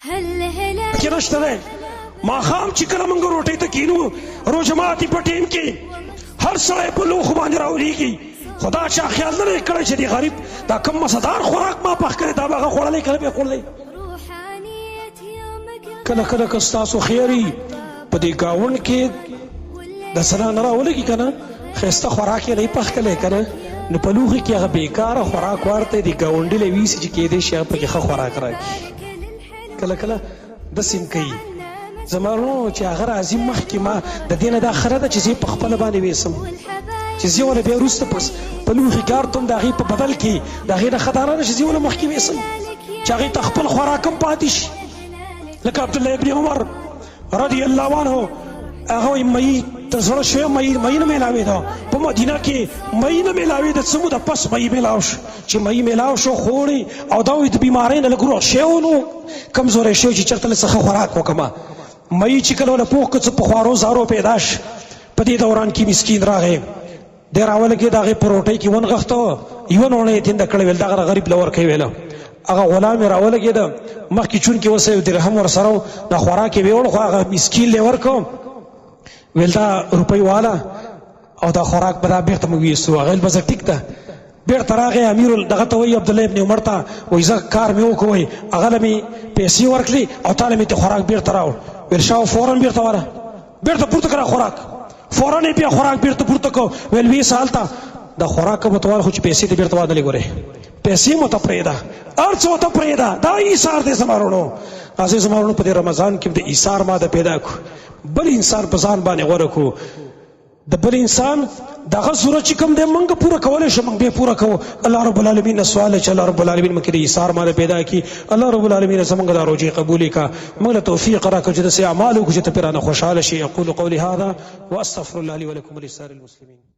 کې نشته دی ماښام چې کله موږ روټۍ ته کینو روژه ماتي په ټیم کې هر سړی په لوښو باندې راولېږي خو دا چا خیال نه دی کړی چې د غریب دا کم مزهدار خوراک ما پخ کړی دا به هغه خوړلی که نه به یې خوړلی کله کله که ستاسو خیر وي په دې ګاونډ کې د سنا نه راولګي که نه ښایسته خوراک یې نه پخ کړی که نه نو په لوښي کې هغه بېکاره خوراک ورته د ګاونډي له ویسي چې کېدی شي هغه پکې ښه خوراک راکړي کله کله داسې هم کوي زما ورونو چې هغه راځي مخکې ما د دې نه دا خره ده چې زه یې په خپله باندې ویسم چې زه وله بیا وروسته په لوښي کې ارتم د هغې په بدل کې د هغې نه ښه دا نه ده چې زه وله مخکې ویسم چې هغې ته خپل خوراک هم پاتې شي لکه عبدالله ابن عمر رضی الله عنه هغه وایي مۍ ته زړه شوی مۍ نه میلاوېده په مدینه کې مۍ نه میلاوېده څه موده پس مۍ میلاو شو چې مۍ میلاو شو خوړې او دا وایي د بیمارۍ نه لږ روغ شوی نو کمزوری شوی چې چېرته له څه ښه خوراک وکړمه مۍ چې کله له پوخ که څه په خوارو زارو پیدا شي په دې دوران کې مسکین راغی دی راولګېد هغې په روټۍ کې ونغښته یوه نوڼه یې تینده کړې ویل دغه غریب له ورکوي ویله هغه غلام یې راولګېده مخکې چونکې اوس یو درهم ورسره و دا خوراک یې ویوړ خو هغه مسکین یې ورکړ ویل دا روپۍ واله او دا خوراک به دا بېرته موږ ویستو هغه ویل بس ټیک ده بېرته راغی امیر دغه ته وایي عبدالله ابن عمر ته وایي زه کار مې وکړو وایي هغه له مې پیسې ورکړې او تا له مې ته خوراک بېرته راوړ ویل شاه فورا بېرته واله بېرته پورته کړه خوراک فورا یې بیا خوراک بېرته پورته کړو ویل ویې هلته دا خوراک به ته واله خو چې پیسې دې بېرته واده لګورې پیسې مو ته پرېږده هر څه ورته پرېږده دا ایثار دی زما وروڼو راځئ زما وروڼو په دې رمضان کې د ایثار ماده پیدا کړو بل انسان په ځان باندې غوره کړو د بل انسان دغه ضرورت چې کوم دی موږ پوره کولی شو موږ بیا پوره کوو الله رب العالمین نه سوال دی چې الله رب العالمین موږ کې د ایثار ماده پیدا کړي الله رب العالمین زموږ دا روژې قبولې کړه موږ له توفیق راکړه چې داسې اعمال وکړو چې ته پرې رانه خوشحاله شي اقول قولي هذا واستغفر الله لي ولكم ولسائر المسلمين